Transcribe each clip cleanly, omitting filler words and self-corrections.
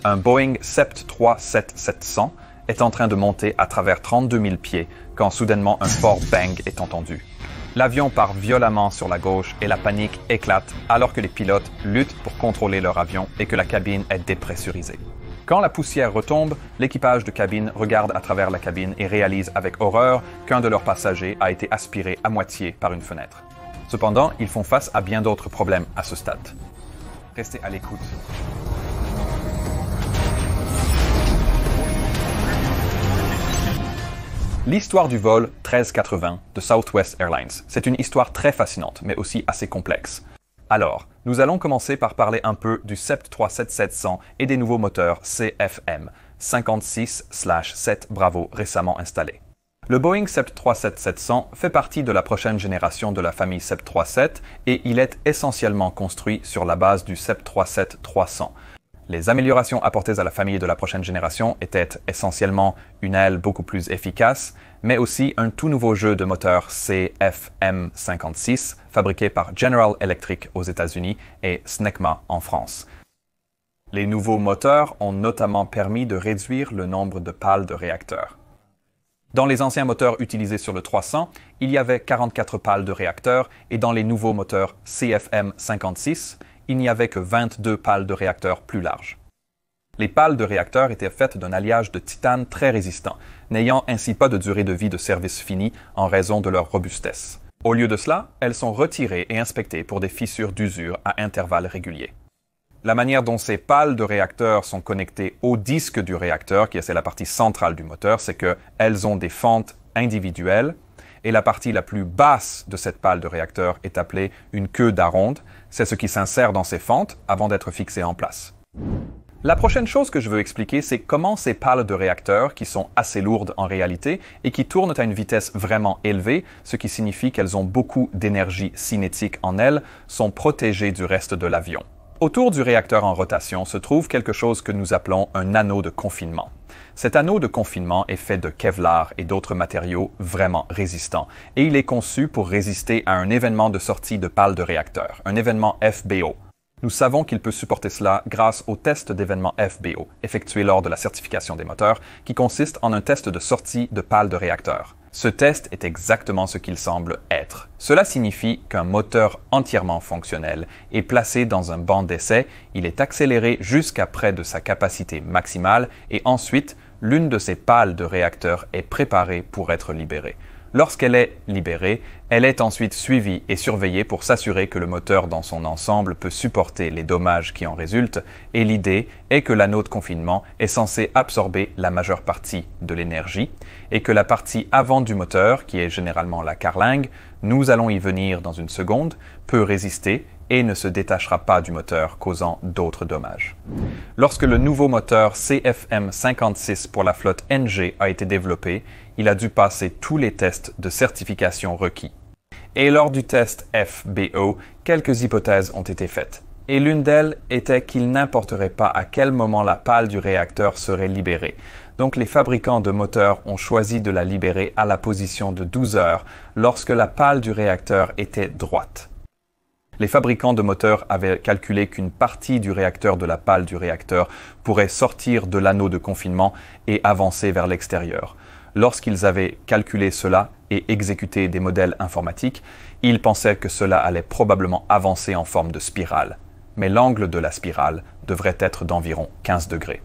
Un Boeing 737-700 est en train de monter à travers 32 000 pieds quand soudainement un fort bang est entendu. L'avion part violemment sur la gauche et la panique éclate alors que les pilotes luttent pour contrôler leur avion et que la cabine est dépressurisée. Quand la poussière retombe, l'équipage de cabine regarde à travers la cabine et réalise avec horreur qu'un de leurs passagers a été aspiré à moitié par une fenêtre. Cependant, ils font face à bien d'autres problèmes à ce stade. Restez à l'écoute. L'histoire du vol 1380 de Southwest Airlines, c'est une histoire très fascinante, mais aussi assez complexe. Alors, nous allons commencer par parler un peu du 737-700 et des nouveaux moteurs CFM 56/7 Bravo récemment installés. Le Boeing 737-700 fait partie de la prochaine génération de la famille 737 et il est essentiellement construit sur la base du 737-300. Les améliorations apportées à la famille de la prochaine génération étaient essentiellement une aile beaucoup plus efficace, mais aussi un tout nouveau jeu de moteurs CFM56 fabriqué par General Electric aux États-Unis et Snecma en France. Les nouveaux moteurs ont notamment permis de réduire le nombre de pales de réacteurs. Dans les anciens moteurs utilisés sur le 300, il y avait 44 pales de réacteurs et dans les nouveaux moteurs CFM56, il n'y avait que 22 pales de réacteurs plus larges. Les pales de réacteurs étaient faites d'un alliage de titane très résistant, n'ayant ainsi pas de durée de vie de service finie en raison de leur robustesse. Au lieu de cela, elles sont retirées et inspectées pour des fissures d'usure à intervalles réguliers. La manière dont ces pales de réacteurs sont connectées au disque du réacteur, qui est la partie centrale du moteur, c'est qu'elles ont des fentes individuelles, et la partie la plus basse de cette pale de réacteur est appelée une queue d'aronde. C'est ce qui s'insère dans ces fentes avant d'être fixé en place. La prochaine chose que je veux expliquer, c'est comment ces pales de réacteurs, qui sont assez lourdes en réalité et qui tournent à une vitesse vraiment élevée, ce qui signifie qu'elles ont beaucoup d'énergie cinétique en elles, sont protégées du reste de l'avion. Autour du réacteur en rotation se trouve quelque chose que nous appelons un anneau de confinement. Cet anneau de confinement est fait de Kevlar et d'autres matériaux vraiment résistants, et il est conçu pour résister à un événement de sortie de pale de réacteur, un événement FBO. Nous savons qu'il peut supporter cela grâce au test d'événement FBO, effectué lors de la certification des moteurs, qui consiste en un test de sortie de pale de réacteur. Ce test est exactement ce qu'il semble être. Cela signifie qu'un moteur entièrement fonctionnel est placé dans un banc d'essai, il est accéléré jusqu'à près de sa capacité maximale et ensuite, l'une de ces pales de réacteur est préparée pour être libérée. Lorsqu'elle est libérée, elle est ensuite suivie et surveillée pour s'assurer que le moteur dans son ensemble peut supporter les dommages qui en résultent, et l'idée est que l'anneau de confinement est censé absorber la majeure partie de l'énergie, et que la partie avant du moteur, qui est généralement la carlingue, nous allons y venir dans une seconde, peut résister et ne se détachera pas du moteur, causant d'autres dommages. Lorsque le nouveau moteur CFM56 pour la flotte NG a été développé, il a dû passer tous les tests de certification requis. Et lors du test FBO, quelques hypothèses ont été faites. Et l'une d'elles était qu'il n'importerait pas à quel moment la pale du réacteur serait libérée. Donc les fabricants de moteurs ont choisi de la libérer à la position de 12 heures, lorsque la pale du réacteur était droite. Les fabricants de moteurs avaient calculé qu'une partie du réacteur de la pale du réacteur pourrait sortir de l'anneau de confinement et avancer vers l'extérieur. Lorsqu'ils avaient calculé cela et exécuté des modèles informatiques, ils pensaient que cela allait probablement avancer en forme de spirale. Mais l'angle de la spirale devrait être d'environ 15 degrés.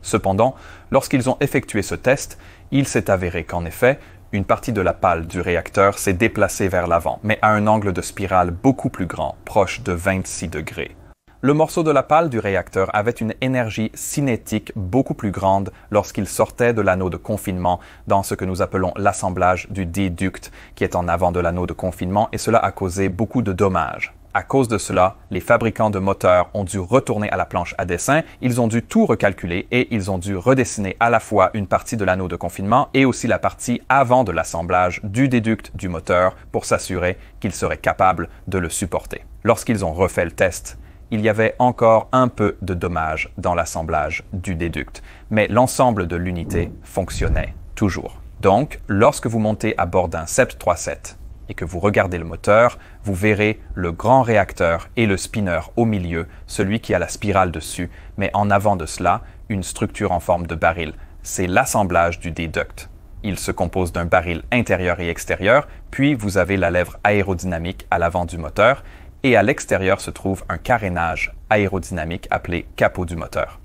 Cependant, lorsqu'ils ont effectué ce test, il s'est avéré qu'en effet, une partie de la pale du réacteur s'est déplacée vers l'avant, mais à un angle de spirale beaucoup plus grand, proche de 26 degrés. Le morceau de la pale du réacteur avait une énergie cinétique beaucoup plus grande lorsqu'il sortait de l'anneau de confinement dans ce que nous appelons l'assemblage du déduct qui est en avant de l'anneau de confinement et cela a causé beaucoup de dommages. À cause de cela, les fabricants de moteurs ont dû retourner à la planche à dessin, ils ont dû tout recalculer et ils ont dû redessiner à la fois une partie de l'anneau de confinement et aussi la partie avant de l'assemblage du déduct du moteur pour s'assurer qu'ils seraient capables de le supporter. Lorsqu'ils ont refait le test, il y avait encore un peu de dommages dans l'assemblage du déduct, mais l'ensemble de l'unité fonctionnait toujours. Donc, lorsque vous montez à bord d'un 737, et que vous regardez le moteur, vous verrez le grand réacteur et le spinner au milieu, celui qui a la spirale dessus, mais en avant de cela, une structure en forme de baril. C'est l'assemblage du déduct. Il se compose d'un baril intérieur et extérieur, puis vous avez la lèvre aérodynamique à l'avant du moteur, et à l'extérieur se trouve un carénage aérodynamique appelé capot du moteur.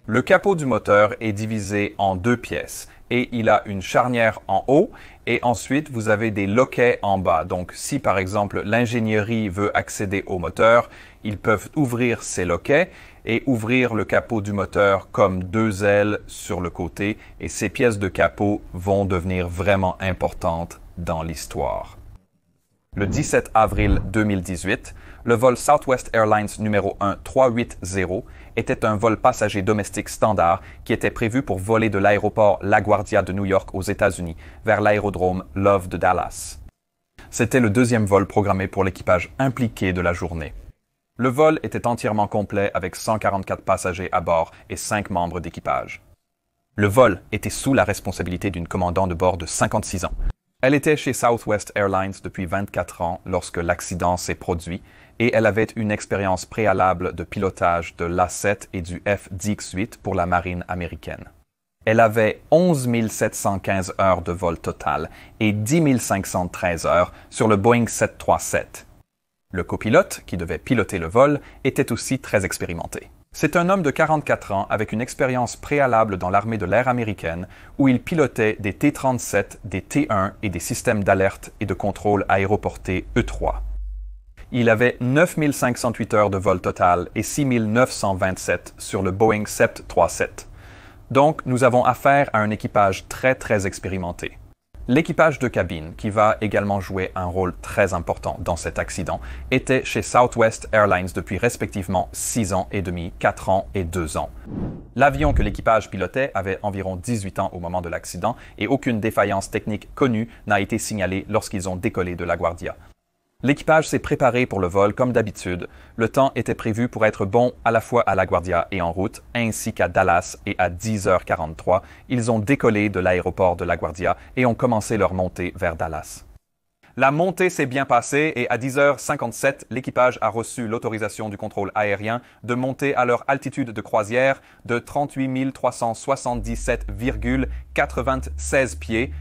Le capot du moteur est divisé en deux pièces et il a une charnière en haut et ensuite vous avez des loquets en bas. Donc si par exemple l'ingénierie veut accéder au moteur, ils peuvent ouvrir ces loquets et ouvrir le capot du moteur comme deux ailes sur le côté et ces pièces de capot vont devenir vraiment importantes dans l'histoire. Le 17 avril 2018, le vol Southwest Airlines numéro 1380 était un vol passager domestique standard qui était prévu pour voler de l'aéroport LaGuardia de New York aux États-Unis vers l'aérodrome Love de Dallas. C'était le deuxième vol programmé pour l'équipage impliqué de la journée. Le vol était entièrement complet avec 144 passagers à bord et 5 membres d'équipage. Le vol était sous la responsabilité d'une commandant de bord de 56 ans. Elle était chez Southwest Airlines depuis 24 ans lorsque l'accident s'est produit et elle avait une expérience préalable de pilotage de l'A-7 et du F-18 pour la marine américaine. Elle avait 11 715 heures de vol total et 10 513 heures sur le Boeing 737. Le copilote, qui devait piloter le vol, était aussi très expérimenté. C'est un homme de 44 ans avec une expérience préalable dans l'armée de l'air américaine où il pilotait des T-37, des T-1 et des systèmes d'alerte et de contrôle aéroportés E-3. Il avait 9 508 heures de vol total et 6 927 sur le Boeing 737. Donc, nous avons affaire à un équipage très expérimenté. L'équipage de cabine, qui va également jouer un rôle très important dans cet accident, était chez Southwest Airlines depuis respectivement 6 ans et demi, 4 ans et 2 ans. L'avion que l'équipage pilotait avait environ 18 ans au moment de l'accident et aucune défaillance technique connue n'a été signalée lorsqu'ils ont décollé de LaGuardia. L'équipage s'est préparé pour le vol comme d'habitude. Le temps était prévu pour être bon à la fois à LaGuardia et en route, ainsi qu'à Dallas et à 10h43. Ils ont décollé de l'aéroport de LaGuardia et ont commencé leur montée vers Dallas. La montée s'est bien passée et à 10h57, l'équipage a reçu l'autorisation du contrôle aérien de monter à leur altitude de croisière de 38 377,96 pieds.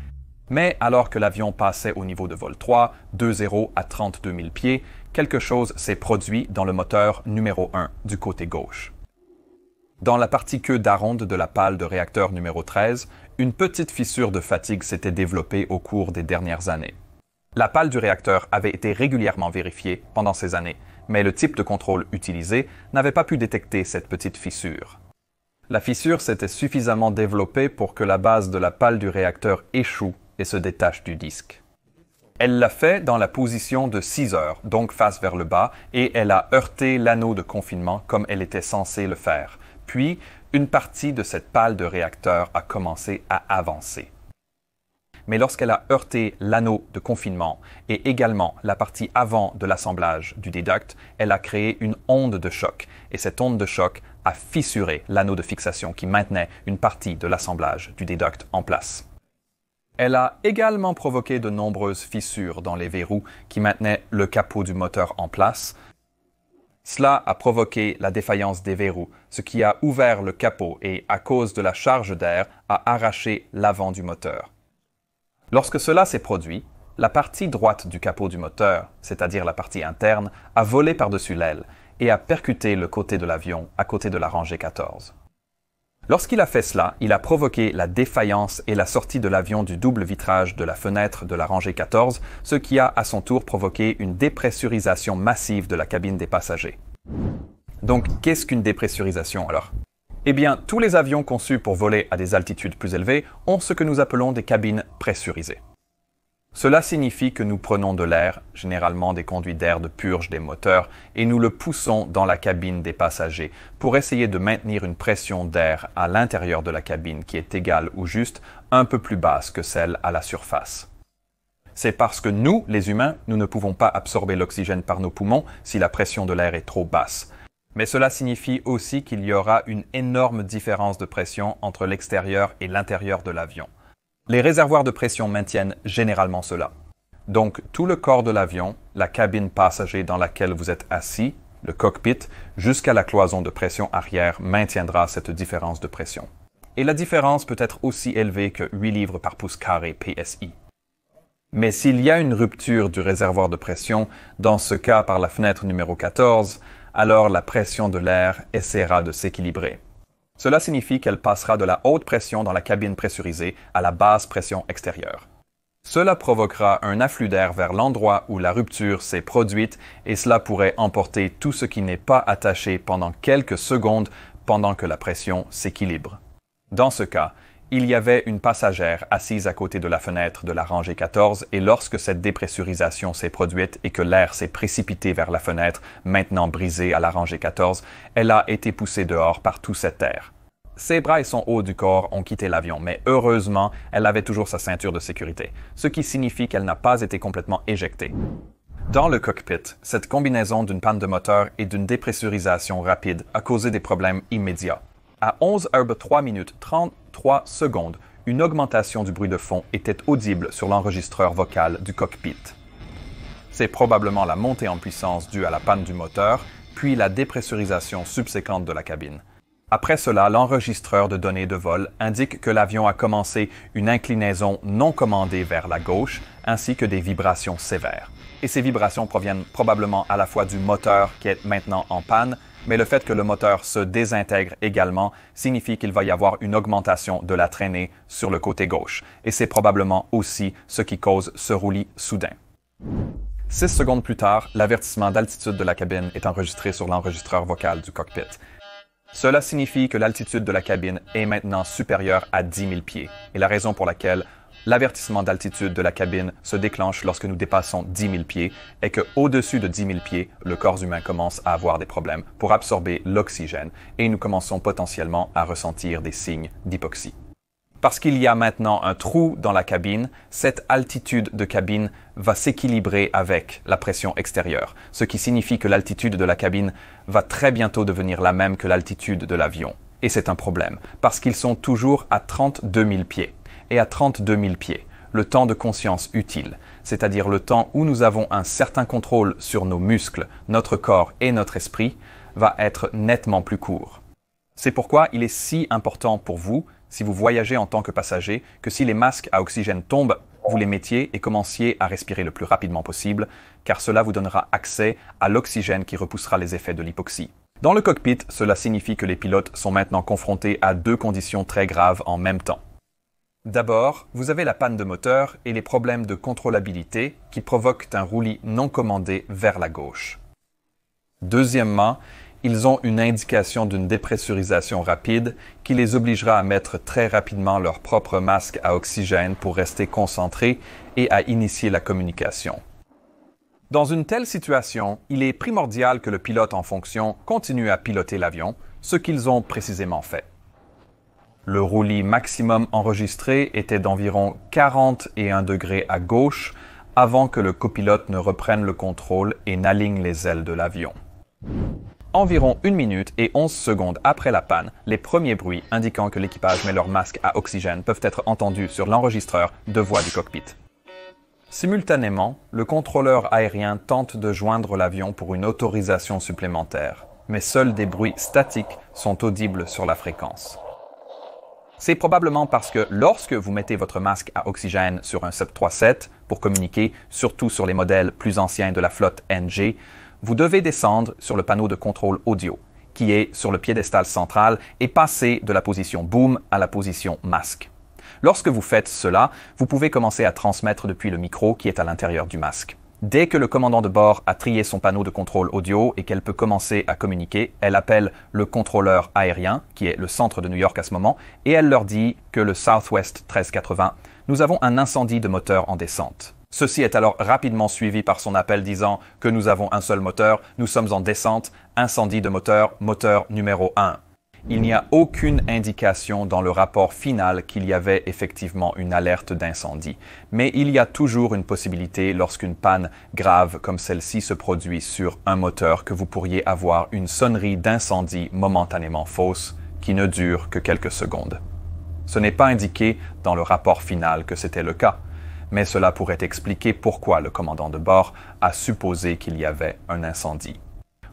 Mais alors que l'avion passait au niveau de vol 3, 2-0 à 32 000 pieds, quelque chose s'est produit dans le moteur numéro 1 du côté gauche. Dans la partie queue d'aronde de la pale de réacteur numéro 13, une petite fissure de fatigue s'était développée au cours des dernières années. La pale du réacteur avait été régulièrement vérifiée pendant ces années, mais le type de contrôle utilisé n'avait pas pu détecter cette petite fissure. La fissure s'était suffisamment développée pour que la base de la pale du réacteur échoue et se détache du disque. Elle l'a fait dans la position de 6 heures, donc face vers le bas, et elle a heurté l'anneau de confinement comme elle était censée le faire. Puis, une partie de cette pale de réacteur a commencé à avancer. Mais lorsqu'elle a heurté l'anneau de confinement et également la partie avant de l'assemblage du déduct, elle a créé une onde de choc, et cette onde de choc a fissuré l'anneau de fixation qui maintenait une partie de l'assemblage du déduct en place. Elle a également provoqué de nombreuses fissures dans les verrous qui maintenaient le capot du moteur en place. Cela a provoqué la défaillance des verrous, ce qui a ouvert le capot et, à cause de la charge d'air, a arraché l'avant du moteur. Lorsque cela s'est produit, la partie droite du capot du moteur, c'est-à-dire la partie interne, a volé par-dessus l'aile et a percuté le côté de l'avion à côté de la rangée 14. Lorsqu'il a fait cela, il a provoqué la défaillance et la sortie de l'avion du double vitrage de la fenêtre de la rangée 14, ce qui a à son tour provoqué une dépressurisation massive de la cabine des passagers. Donc, qu'est-ce qu'une dépressurisation alors? Eh bien, tous les avions conçus pour voler à des altitudes plus élevées ont ce que nous appelons des cabines pressurisées. Cela signifie que nous prenons de l'air, généralement des conduits d'air de purge des moteurs, et nous le poussons dans la cabine des passagers pour essayer de maintenir une pression d'air à l'intérieur de la cabine qui est égale ou juste un peu plus basse que celle à la surface. C'est parce que nous, les humains, nous ne pouvons pas absorber l'oxygène par nos poumons si la pression de l'air est trop basse. Mais cela signifie aussi qu'il y aura une énorme différence de pression entre l'extérieur et l'intérieur de l'avion. Les réservoirs de pression maintiennent généralement cela. Donc tout le corps de l'avion, la cabine passager dans laquelle vous êtes assis, le cockpit, jusqu'à la cloison de pression arrière maintiendra cette différence de pression. Et la différence peut être aussi élevée que 8 livres par pouce carré PSI. Mais s'il y a une rupture du réservoir de pression, dans ce cas par la fenêtre numéro 14, alors la pression de l'air essaiera de s'équilibrer. Cela signifie qu'elle passera de la haute pression dans la cabine pressurisée à la basse pression extérieure. Cela provoquera un afflux d'air vers l'endroit où la rupture s'est produite et cela pourrait emporter tout ce qui n'est pas attaché pendant quelques secondes pendant que la pression s'équilibre. Dans ce cas, il y avait une passagère assise à côté de la fenêtre de la rangée 14 et lorsque cette dépressurisation s'est produite et que l'air s'est précipité vers la fenêtre, maintenant brisée à la rangée 14, elle a été poussée dehors par tout cet air. Ses bras et son haut du corps ont quitté l'avion, mais heureusement, elle avait toujours sa ceinture de sécurité, ce qui signifie qu'elle n'a pas été complètement éjectée. Dans le cockpit, cette combinaison d'une panne de moteur et d'une dépressurisation rapide a causé des problèmes immédiats. À 11h03 minutes 33 secondes, une augmentation du bruit de fond était audible sur l'enregistreur vocal du cockpit. C'est probablement la montée en puissance due à la panne du moteur, puis la dépressurisation subséquente de la cabine. Après cela, l'enregistreur de données de vol indique que l'avion a commencé une inclinaison non commandée vers la gauche, ainsi que des vibrations sévères. Et ces vibrations proviennent probablement à la fois du moteur qui est maintenant en panne, mais le fait que le moteur se désintègre également signifie qu'il va y avoir une augmentation de la traînée sur le côté gauche. Et c'est probablement aussi ce qui cause ce roulis soudain. 6 secondes plus tard, l'avertissement d'altitude de la cabine est enregistré sur l'enregistreur vocal du cockpit. Cela signifie que l'altitude de la cabine est maintenant supérieure à 10 000 pieds. Et la raison pour laquelle l'avertissement d'altitude de la cabine se déclenche lorsque nous dépassons 10 000 pieds est qu'au-dessus de 10 000 pieds, le corps humain commence à avoir des problèmes pour absorber l'oxygène et nous commençons potentiellement à ressentir des signes d'hypoxie. Parce qu'il y a maintenant un trou dans la cabine, cette altitude de cabine va s'équilibrer avec la pression extérieure, ce qui signifie que l'altitude de la cabine va très bientôt devenir la même que l'altitude de l'avion. Et c'est un problème, parce qu'ils sont toujours à 32 000 pieds. Et à 32 000 pieds, le temps de conscience utile, c'est-à-dire le temps où nous avons un certain contrôle sur nos muscles, notre corps et notre esprit, va être nettement plus court. C'est pourquoi il est si important pour vous, si vous voyagez en tant que passager, que si les masques à oxygène tombent, vous les mettiez et commenciez à respirer le plus rapidement possible, car cela vous donnera accès à l'oxygène qui repoussera les effets de l'hypoxie. Dans le cockpit, cela signifie que les pilotes sont maintenant confrontés à 2 conditions très graves en même temps. D'abord, vous avez la panne de moteur et les problèmes de contrôlabilité qui provoquent un roulis non commandé vers la gauche. Deuxièmement, ils ont une indication d'une dépressurisation rapide qui les obligera à mettre très rapidement leur propre masque à oxygène pour rester concentrés et à initier la communication. Dans une telle situation, il est primordial que le pilote en fonction continue à piloter l'avion, ce qu'ils ont précisément fait. Le roulis maximum enregistré était d'environ 41 degrés à gauche avant que le copilote ne reprenne le contrôle et n'aligne les ailes de l'avion. Environ 1 minute et 11 secondes après la panne, les premiers bruits indiquant que l'équipage met leur masque à oxygène peuvent être entendus sur l'enregistreur de voix du cockpit. Simultanément, le contrôleur aérien tente de joindre l'avion pour une autorisation supplémentaire, mais seuls des bruits statiques sont audibles sur la fréquence. C'est probablement parce que lorsque vous mettez votre masque à oxygène sur un 737 pour communiquer, surtout sur les modèles plus anciens de la flotte NG, vous devez descendre sur le panneau de contrôle audio, qui est sur le piédestal central, et passer de la position boom à la position masque. Lorsque vous faites cela, vous pouvez commencer à transmettre depuis le micro qui est à l'intérieur du masque. Dès que le commandant de bord a trié son panneau de contrôle audio et qu'elle peut commencer à communiquer, elle appelle le contrôleur aérien, qui est le centre de New York à ce moment, et elle leur dit que le Southwest 1380, nous avons un incendie de moteur en descente. Ceci est alors rapidement suivi par son appel disant que nous avons un seul moteur, nous sommes en descente, incendie de moteur, moteur numéro 1. Il n'y a aucune indication dans le rapport final qu'il y avait effectivement une alerte d'incendie, mais il y a toujours une possibilité lorsqu'une panne grave comme celle-ci se produit sur un moteur que vous pourriez avoir une sonnerie d'incendie momentanément fausse qui ne dure que quelques secondes. Ce n'est pas indiqué dans le rapport final que c'était le cas, mais cela pourrait expliquer pourquoi le commandant de bord a supposé qu'il y avait un incendie.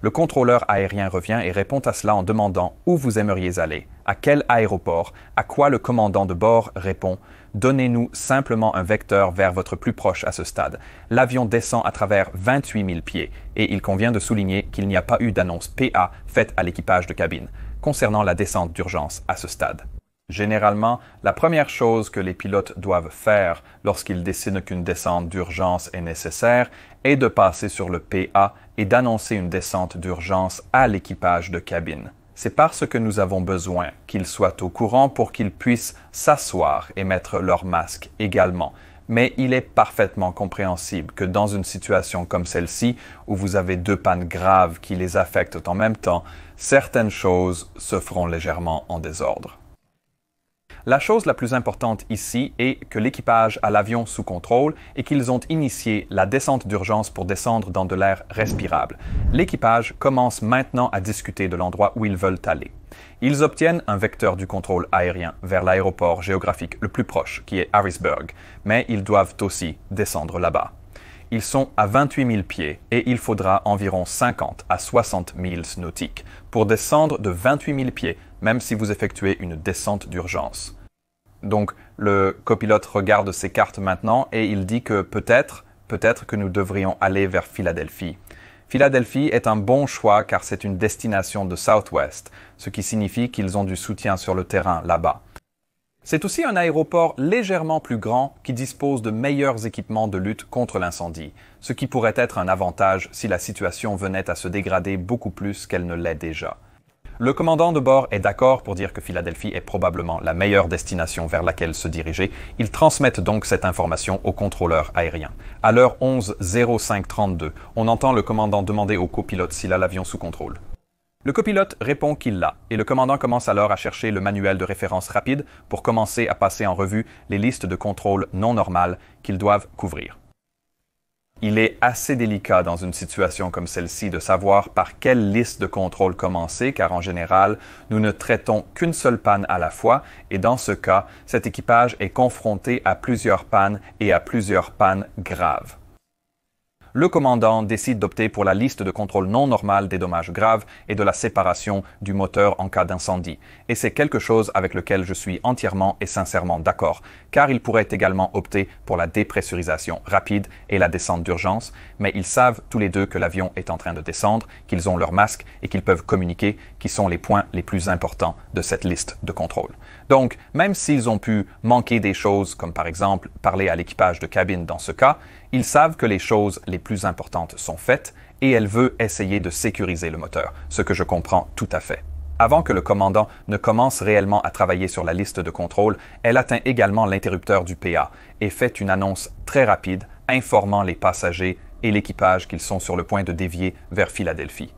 Le contrôleur aérien revient et répond à cela en demandant où vous aimeriez aller, à quel aéroport, à quoi le commandant de bord répond « Donnez-nous simplement un vecteur vers votre plus proche à ce stade. L'avion descend à travers 28 000 pieds et il convient de souligner qu'il n'y a pas eu d'annonce PA faite à l'équipage de cabine concernant la descente d'urgence à ce stade. » Généralement, la première chose que les pilotes doivent faire lorsqu'ils décident qu'une descente d'urgence est nécessaire est de passer sur le PA et d'annoncer une descente d'urgence à l'équipage de cabine. C'est parce que nous avons besoin qu'ils soient au courant pour qu'ils puissent s'asseoir et mettre leur masque également. Mais il est parfaitement compréhensible que dans une situation comme celle-ci, où vous avez deux pannes graves qui les affectent en même temps, certaines choses se feront légèrement en désordre. La chose la plus importante ici est que l'équipage a l'avion sous contrôle et qu'ils ont initié la descente d'urgence pour descendre dans de l'air respirable. L'équipage commence maintenant à discuter de l'endroit où ils veulent aller. Ils obtiennent un vecteur du contrôle aérien vers l'aéroport géographique le plus proche, qui est Harrisburg, mais ils doivent aussi descendre là-bas. Ils sont à 28 000 pieds et il faudra environ 50 à 60 milles nautiques pour descendre de 28 000 pieds, même si vous effectuez une descente d'urgence. Donc, le copilote regarde ses cartes maintenant et il dit que peut-être que nous devrions aller vers Philadelphie. Philadelphie est un bon choix car c'est une destination de Southwest, ce qui signifie qu'ils ont du soutien sur le terrain là-bas. C'est aussi un aéroport légèrement plus grand qui dispose de meilleurs équipements de lutte contre l'incendie, ce qui pourrait être un avantage si la situation venait à se dégrader beaucoup plus qu'elle ne l'est déjà. Le commandant de bord est d'accord pour dire que Philadelphie est probablement la meilleure destination vers laquelle se diriger. Ils transmettent donc cette information au contrôleur aérien. À l'heure 11:05:32, on entend le commandant demander au copilote s'il a l'avion sous contrôle. Le copilote répond qu'il l'a, et le commandant commence alors à chercher le manuel de référence rapide pour commencer à passer en revue les listes de contrôle non normales qu'ils doivent couvrir. Il est assez délicat dans une situation comme celle-ci de savoir par quelle liste de contrôle commencer, car en général, nous ne traitons qu'une seule panne à la fois, et dans ce cas, cet équipage est confronté à plusieurs pannes et à plusieurs pannes graves. Le commandant décide d'opter pour la liste de contrôle non normale des dommages graves et de la séparation du moteur en cas d'incendie. Et c'est quelque chose avec lequel je suis entièrement et sincèrement d'accord, car il pourrait également opter pour la dépressurisation rapide et la descente d'urgence, mais ils savent tous les deux que l'avion est en train de descendre, qu'ils ont leur masque et qu'ils peuvent communiquer, qui sont les points les plus importants de cette liste de contrôle. Donc, même s'ils ont pu manquer des choses, comme par exemple parler à l'équipage de cabine dans ce cas, ils savent que les choses les plus importantes sont faites et elle veut essayer de sécuriser le moteur, ce que je comprends tout à fait. Avant que le commandant ne commence réellement à travailler sur la liste de contrôle, elle atteint également l'interrupteur du PA et fait une annonce très rapide informant les passagers et l'équipage qu'ils sont sur le point de dévier vers Philadelphie.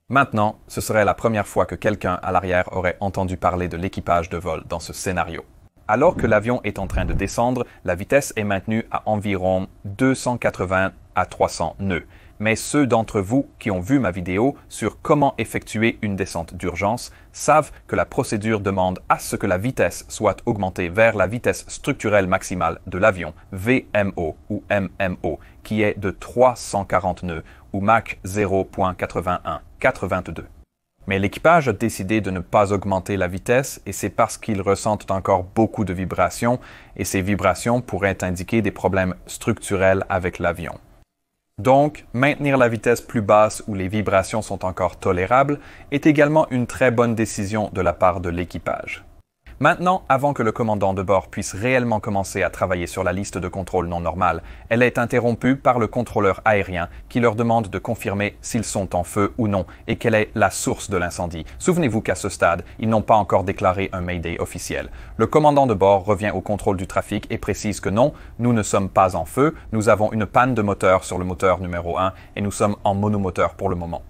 Maintenant, ce serait la première fois que quelqu'un à l'arrière aurait entendu parler de l'équipage de vol dans ce scénario. Alors que l'avion est en train de descendre, la vitesse est maintenue à environ 280 à 300 nœuds. Mais ceux d'entre vous qui ont vu ma vidéo sur comment effectuer une descente d'urgence savent que la procédure demande à ce que la vitesse soit augmentée vers la vitesse structurelle maximale de l'avion, VMO ou MMO, qui est de 340 nœuds ou Mach 0.81, 422. Mais l'équipage a décidé de ne pas augmenter la vitesse et c'est parce qu'ils ressentent encore beaucoup de vibrations et ces vibrations pourraient indiquer des problèmes structurels avec l'avion. Donc, maintenir la vitesse plus basse où les vibrations sont encore tolérables est également une très bonne décision de la part de l'équipage. Maintenant, avant que le commandant de bord puisse réellement commencer à travailler sur la liste de contrôle non normale, elle est interrompue par le contrôleur aérien qui leur demande de confirmer s'ils sont en feu ou non et quelle est la source de l'incendie. Souvenez-vous qu'à ce stade, ils n'ont pas encore déclaré un Mayday officiel. Le commandant de bord revient au contrôle du trafic et précise que non, nous ne sommes pas en feu, nous avons une panne de moteur sur le moteur numéro 1 et nous sommes en monomoteur pour le moment.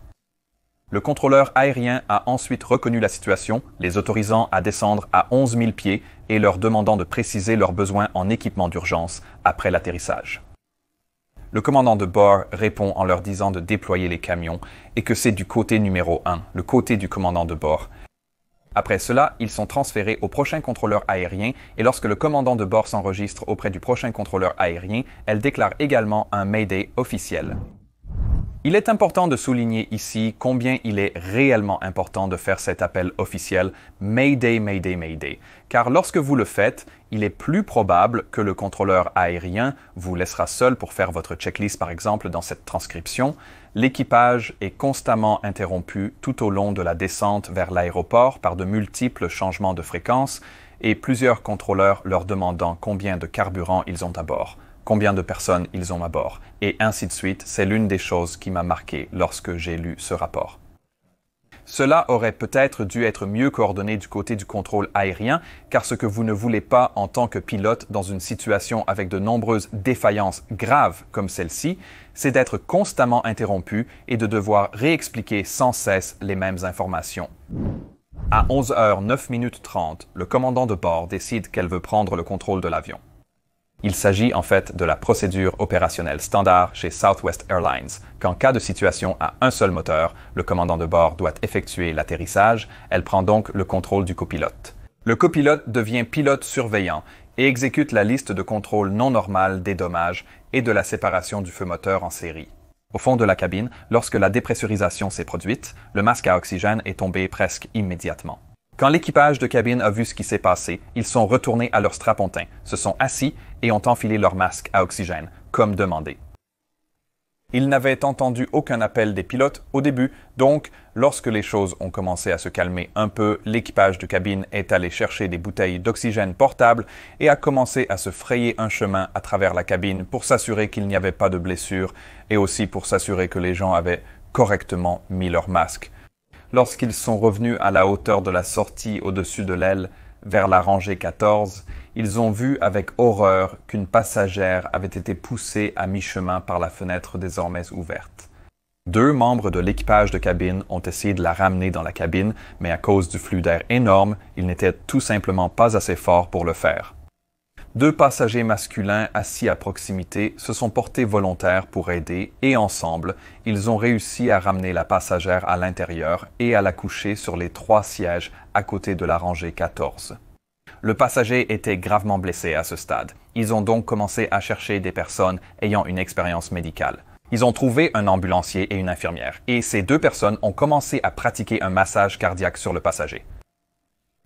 Le contrôleur aérien a ensuite reconnu la situation, les autorisant à descendre à 11 000 pieds et leur demandant de préciser leurs besoins en équipement d'urgence après l'atterrissage. Le commandant de bord répond en leur disant de déployer les camions et que c'est du côté numéro 1, le côté du commandant de bord. Après cela, ils sont transférés au prochain contrôleur aérien et lorsque le commandant de bord s'enregistre auprès du prochain contrôleur aérien, elle déclare également un Mayday officiel. Il est important de souligner ici combien il est réellement important de faire cet appel officiel Mayday, Mayday, Mayday, car lorsque vous le faites, il est plus probable que le contrôleur aérien vous laissera seul pour faire votre checklist par exemple dans cette transcription. L'équipage est constamment interrompu tout au long de la descente vers l'aéroport par de multiples changements de fréquence et plusieurs contrôleurs leur demandant combien de carburant ils ont à bord, combien de personnes ils ont à bord, et ainsi de suite. C'est l'une des choses qui m'a marqué lorsque j'ai lu ce rapport. Cela aurait peut-être dû être mieux coordonné du côté du contrôle aérien, car ce que vous ne voulez pas en tant que pilote dans une situation avec de nombreuses défaillances graves comme celle-ci, c'est d'être constamment interrompu et de devoir réexpliquer sans cesse les mêmes informations. À 11h09:30, le commandant de bord décide qu'elle veut prendre le contrôle de l'avion. Il s'agit en fait de la procédure opérationnelle standard chez Southwest Airlines, qu'en cas de situation à un seul moteur, le commandant de bord doit effectuer l'atterrissage, elle prend donc le contrôle du copilote. Le copilote devient pilote surveillant et exécute la liste de contrôle non normal des dommages et de la séparation du feu moteur en série. Au fond de la cabine, lorsque la dépressurisation s'est produite, le masque à oxygène est tombé presque immédiatement. Quand l'équipage de cabine a vu ce qui s'est passé, ils sont retournés à leur strapontin, se sont assis et ont enfilé leur masque à oxygène, comme demandé. Ils n'avaient entendu aucun appel des pilotes au début, donc lorsque les choses ont commencé à se calmer un peu, l'équipage de cabine est allé chercher des bouteilles d'oxygène portables et a commencé à se frayer un chemin à travers la cabine pour s'assurer qu'il n'y avait pas de blessures et aussi pour s'assurer que les gens avaient correctement mis leur masque. Lorsqu'ils sont revenus à la hauteur de la sortie au-dessus de l'aile, vers la rangée 14, ils ont vu avec horreur qu'une passagère avait été poussée à mi-chemin par la fenêtre désormais ouverte. 2 membres de l'équipage de cabine ont essayé de la ramener dans la cabine, mais à cause du flux d'air énorme, ils n'étaient tout simplement pas assez forts pour le faire. 2 passagers masculins assis à proximité se sont portés volontaires pour aider et ensemble, ils ont réussi à ramener la passagère à l'intérieur et à la coucher sur les 3 sièges à côté de la rangée 14. Le passager était gravement blessé à ce stade. Ils ont donc commencé à chercher des personnes ayant une expérience médicale. Ils ont trouvé un ambulancier et une infirmière, et ces 2 personnes ont commencé à pratiquer un massage cardiaque sur le passager.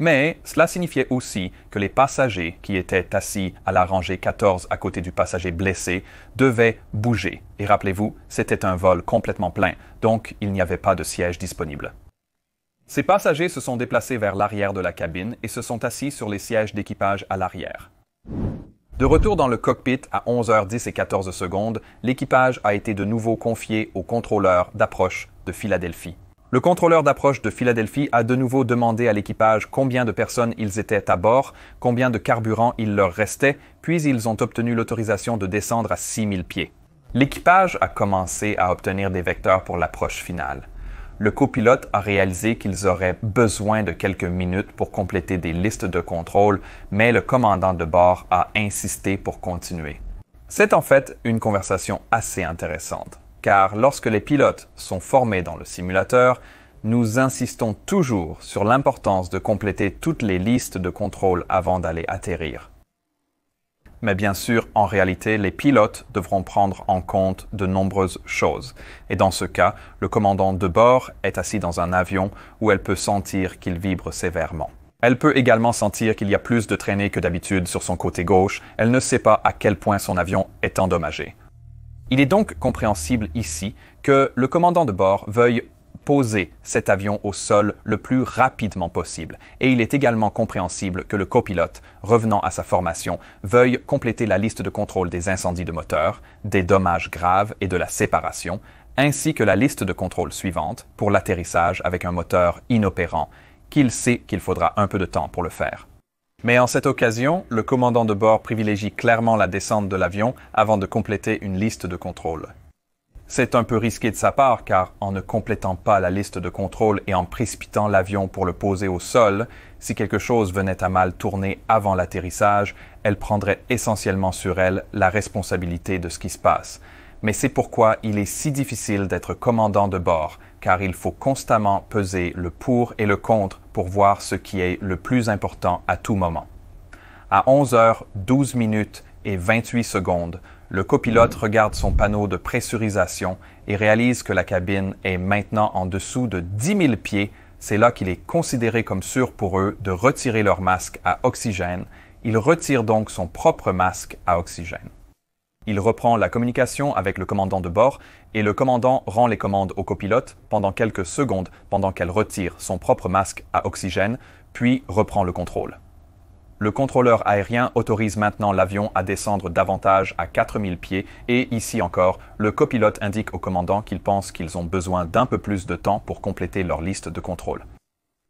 Mais cela signifiait aussi que les passagers qui étaient assis à la rangée 14 à côté du passager blessé devaient bouger. Et rappelez-vous, c'était un vol complètement plein, donc il n'y avait pas de siège disponible. Ces passagers se sont déplacés vers l'arrière de la cabine et se sont assis sur les sièges d'équipage à l'arrière. De retour dans le cockpit à 11h10 et 14 secondes, l'équipage a été de nouveau confié au contrôleur d'approche de Philadelphie. Le contrôleur d'approche de Philadelphie a de nouveau demandé à l'équipage combien de personnes ils étaient à bord, combien de carburant il leur restait, puis ils ont obtenu l'autorisation de descendre à 6000 pieds. L'équipage a commencé à obtenir des vecteurs pour l'approche finale. Le copilote a réalisé qu'ils auraient besoin de quelques minutes pour compléter des listes de contrôle, mais le commandant de bord a insisté pour continuer. C'est en fait une conversation assez intéressante. Car lorsque les pilotes sont formés dans le simulateur, nous insistons toujours sur l'importance de compléter toutes les listes de contrôle avant d'aller atterrir. Mais bien sûr, en réalité, les pilotes devront prendre en compte de nombreuses choses. Et dans ce cas, le commandant de bord est assis dans un avion où elle peut sentir qu'il vibre sévèrement. Elle peut également sentir qu'il y a plus de traînées que d'habitude sur son côté gauche. Elle ne sait pas à quel point son avion est endommagé. Il est donc compréhensible ici que le commandant de bord veuille poser cet avion au sol le plus rapidement possible. Et il est également compréhensible que le copilote, revenant à sa formation, veuille compléter la liste de contrôle des incendies de moteur, des dommages graves et de la séparation, ainsi que la liste de contrôle suivante pour l'atterrissage avec un moteur inopérant, qu'il sait qu'il faudra un peu de temps pour le faire. Mais en cette occasion, le commandant de bord privilégie clairement la descente de l'avion avant de compléter une liste de contrôle. C'est un peu risqué de sa part car en ne complétant pas la liste de contrôle et en précipitant l'avion pour le poser au sol, si quelque chose venait à mal tourner avant l'atterrissage, elle prendrait essentiellement sur elle la responsabilité de ce qui se passe. Mais c'est pourquoi il est si difficile d'être commandant de bord, car il faut constamment peser le pour et le contre pour voir ce qui est le plus important à tout moment. À 11h12 et 28 secondes, le copilote regarde son panneau de pressurisation et réalise que la cabine est maintenant en dessous de 10 000 pieds. C'est là qu'il est considéré comme sûr pour eux de retirer leur masque à oxygène. Il retire donc son propre masque à oxygène. Il reprend la communication avec le commandant de bord et le commandant rend les commandes au copilote pendant quelques secondes pendant qu'elle retire son propre masque à oxygène, puis reprend le contrôle. Le contrôleur aérien autorise maintenant l'avion à descendre davantage à 4000 pieds et ici encore, le copilote indique au commandant qu'il pense qu'ils ont besoin d'un peu plus de temps pour compléter leur liste de contrôle.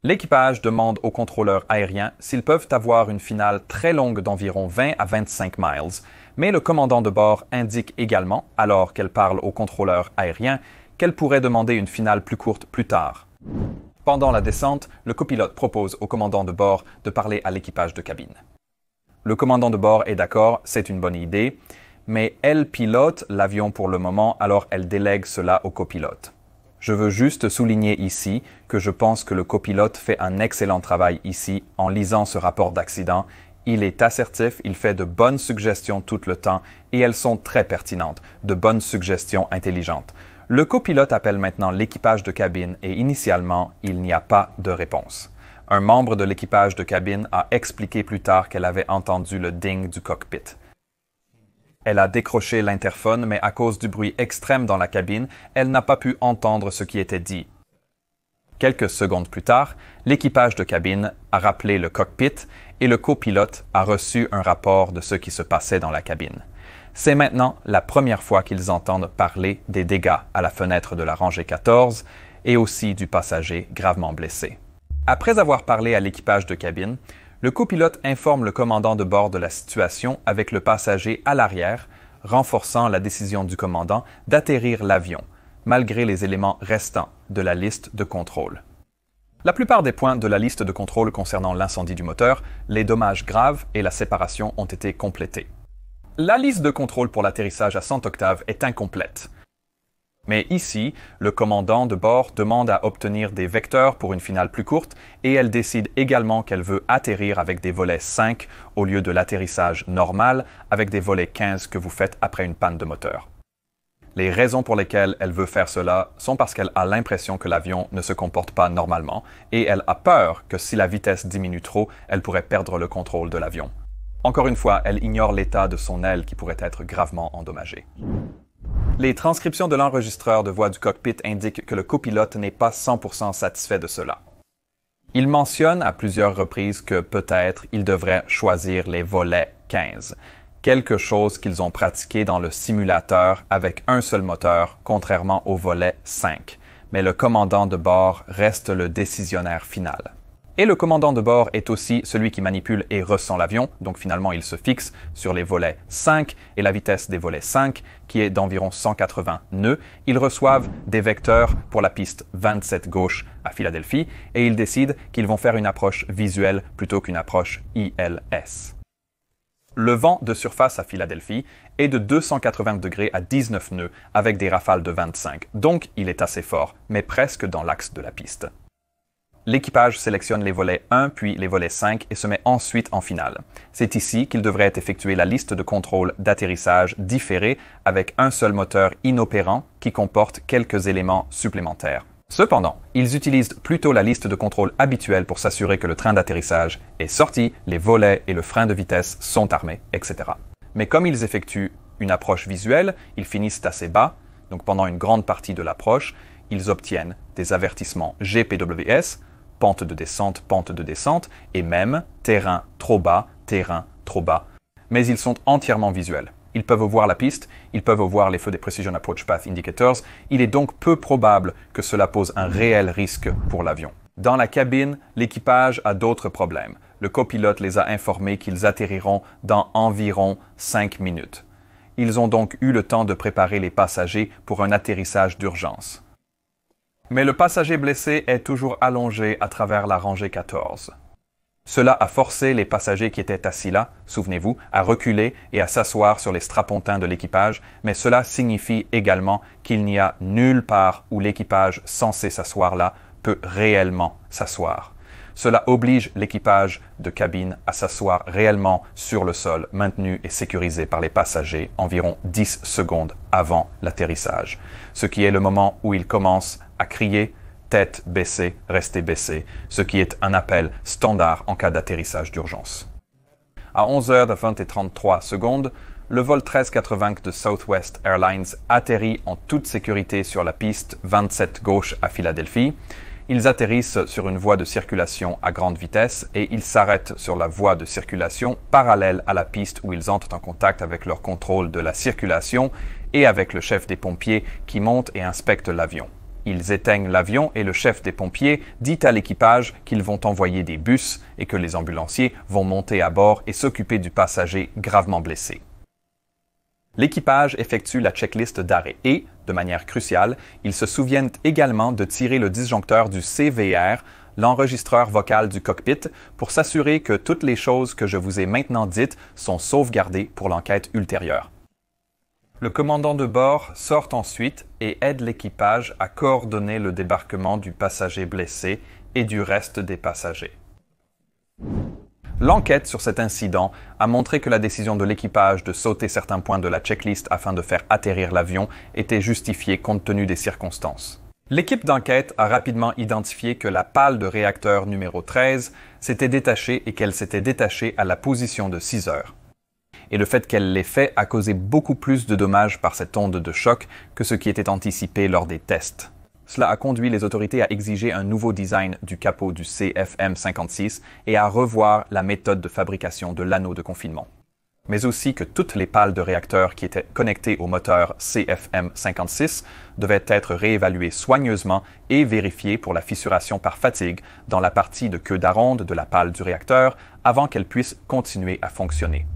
L'équipage demande au contrôleur aérien s'ils peuvent avoir une finale très longue d'environ 20 à 25 miles, mais le commandant de bord indique également, alors qu'elle parle au contrôleur aérien, qu'elle pourrait demander une finale plus courte plus tard. Pendant la descente, le copilote propose au commandant de bord de parler à l'équipage de cabine. Le commandant de bord est d'accord, c'est une bonne idée, mais elle pilote l'avion pour le moment, alors elle délègue cela au copilote. Je veux juste souligner ici que je pense que le copilote fait un excellent travail ici en lisant ce rapport d'accident. Il est assertif, il fait de bonnes suggestions tout le temps et elles sont très pertinentes, de bonnes suggestions intelligentes. Le copilote appelle maintenant l'équipage de cabine et initialement, il n'y a pas de réponse. Un membre de l'équipage de cabine a expliqué plus tard qu'elle avait entendu le ding du cockpit. Elle a décroché l'interphone, mais à cause du bruit extrême dans la cabine, elle n'a pas pu entendre ce qui était dit. Quelques secondes plus tard, l'équipage de cabine a rappelé le cockpit et le copilote a reçu un rapport de ce qui se passait dans la cabine. C'est maintenant la première fois qu'ils entendent parler des dégâts à la fenêtre de la rangée 14 et aussi du passager gravement blessé. Après avoir parlé à l'équipage de cabine, le copilote informe le commandant de bord de la situation avec le passager à l'arrière, renforçant la décision du commandant d'atterrir l'avion, malgré les éléments restants de la liste de contrôle. La plupart des points de la liste de contrôle concernant l'incendie du moteur, les dommages graves et la séparation ont été complétés. La liste de contrôle pour l'atterrissage à 100 octaves est incomplète. Mais ici, le commandant de bord demande à obtenir des vecteurs pour une finale plus courte et elle décide également qu'elle veut atterrir avec des volets 5 au lieu de l'atterrissage normal avec des volets 15 que vous faites après une panne de moteur. Les raisons pour lesquelles elle veut faire cela sont parce qu'elle a l'impression que l'avion ne se comporte pas normalement et elle a peur que si la vitesse diminue trop, elle pourrait perdre le contrôle de l'avion. Encore une fois, elle ignore l'état de son aile qui pourrait être gravement endommagée. Les transcriptions de l'enregistreur de voix du cockpit indiquent que le copilote n'est pas 100% satisfait de cela. Il mentionne à plusieurs reprises que peut-être il devrait choisir les volets 15, quelque chose qu'ils ont pratiqué dans le simulateur avec un seul moteur, contrairement au volet 5. Mais le commandant de bord reste le décisionnaire final. Et le commandant de bord est aussi celui qui manipule et ressent l'avion, donc finalement il se fixe sur les volets 5 et la vitesse des volets 5, qui est d'environ 180 nœuds. Ils reçoivent des vecteurs pour la piste 27 gauche à Philadelphie et ils décident qu'ils vont faire une approche visuelle plutôt qu'une approche ILS. Le vent de surface à Philadelphie est de 280 degrés à 19 nœuds avec des rafales de 25, donc il est assez fort, mais presque dans l'axe de la piste. L'équipage sélectionne les volets 1 puis les volets 5 et se met ensuite en finale. C'est ici qu'il devrait effectuer la liste de contrôle d'atterrissage différé avec un seul moteur inopérant qui comporte quelques éléments supplémentaires. Cependant, ils utilisent plutôt la liste de contrôle habituelle pour s'assurer que le train d'atterrissage est sorti, les volets et le frein de vitesse sont armés, etc. Mais comme ils effectuent une approche visuelle, ils finissent assez bas, donc pendant une grande partie de l'approche, ils obtiennent des avertissements GPWS, pente de descente, et même terrain trop bas. Mais ils sont entièrement visuels. Ils peuvent voir la piste, ils peuvent voir les feux des Precision Approach Path Indicators. Il est donc peu probable que cela pose un réel risque pour l'avion. Dans la cabine, l'équipage a d'autres problèmes. Le copilote les a informés qu'ils atterriront dans environ 5 minutes. Ils ont donc eu le temps de préparer les passagers pour un atterrissage d'urgence. Mais le passager blessé est toujours allongé à travers la rangée 14. Cela a forcé les passagers qui étaient assis là, souvenez-vous, à reculer et à s'asseoir sur les strapontins de l'équipage, mais cela signifie également qu'il n'y a nulle part où l'équipage censé s'asseoir là peut réellement s'asseoir. Cela oblige l'équipage de cabine à s'asseoir réellement sur le sol, maintenu et sécurisé par les passagers environ 10 secondes avant l'atterrissage, ce qui est le moment où ils commencent à crier « tête baissée, restez baissée », ce qui est un appel standard en cas d'atterrissage d'urgence. À 11h20 le vol 1380 de Southwest Airlines atterrit en toute sécurité sur la piste 27 gauche à Philadelphie. Ils atterrissent sur une voie de circulation à grande vitesse et ils s'arrêtent sur la voie de circulation parallèle à la piste où ils entrent en contact avec leur contrôle de la circulation et avec le chef des pompiers qui monte et inspecte l'avion. Ils éteignent l'avion et le chef des pompiers dit à l'équipage qu'ils vont envoyer des bus et que les ambulanciers vont monter à bord et s'occuper du passager gravement blessé. L'équipage effectue la checklist d'arrêt et, de manière cruciale, ils se souviennent également de tirer le disjoncteur du CVR, l'enregistreur vocal du cockpit, pour s'assurer que toutes les choses que je vous ai maintenant dites sont sauvegardées pour l'enquête ultérieure. Le commandant de bord sort ensuite et aide l'équipage à coordonner le débarquement du passager blessé et du reste des passagers. L'enquête sur cet incident a montré que la décision de l'équipage de sauter certains points de la checklist afin de faire atterrir l'avion était justifiée compte tenu des circonstances. L'équipe d'enquête a rapidement identifié que la pale de réacteur numéro 13 s'était détachée et qu'elle s'était détachée à la position de 6 heures. Et le fait qu'elle l'ait fait a causé beaucoup plus de dommages par cette onde de choc que ce qui était anticipé lors des tests. Cela a conduit les autorités à exiger un nouveau design du capot du CFM56 et à revoir la méthode de fabrication de l'anneau de confinement. Mais aussi que toutes les pales de réacteurs qui étaient connectées au moteur CFM56 devaient être réévaluées soigneusement et vérifiées pour la fissuration par fatigue dans la partie de queue d'aronde de la pale du réacteur avant qu'elle puisse continuer à fonctionner.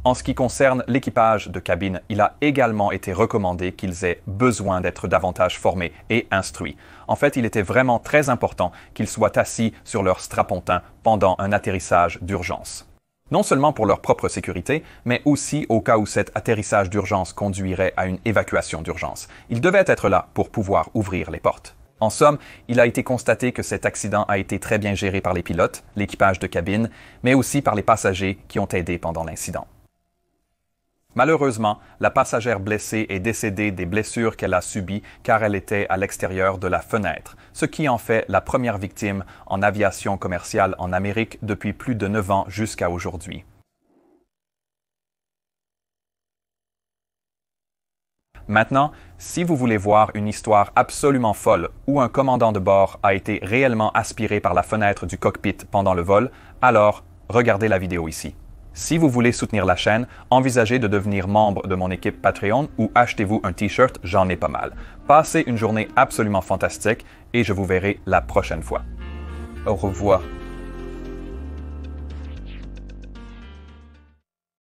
En ce qui concerne l'équipage de cabine, il a également été recommandé qu'ils aient besoin d'être davantage formés et instruits. En fait, il était vraiment très important qu'ils soient assis sur leur strapontin pendant un atterrissage d'urgence. Non seulement pour leur propre sécurité, mais aussi au cas où cet atterrissage d'urgence conduirait à une évacuation d'urgence. Ils devaient être là pour pouvoir ouvrir les portes. En somme, il a été constaté que cet accident a été très bien géré par les pilotes, l'équipage de cabine, mais aussi par les passagers qui ont aidé pendant l'incident. Malheureusement, la passagère blessée est décédée des blessures qu'elle a subies car elle était à l'extérieur de la fenêtre, ce qui en fait la première victime en aviation commerciale en Amérique depuis plus de 9 ans jusqu'à aujourd'hui. Maintenant, si vous voulez voir une histoire absolument folle où un commandant de bord a été réellement aspiré par la fenêtre du cockpit pendant le vol, alors regardez la vidéo ici. Si vous voulez soutenir la chaîne, envisagez de devenir membre de mon équipe Patreon ou achetez-vous un t-shirt, j'en ai pas mal. Passez une journée absolument fantastique et je vous verrai la prochaine fois. Au revoir.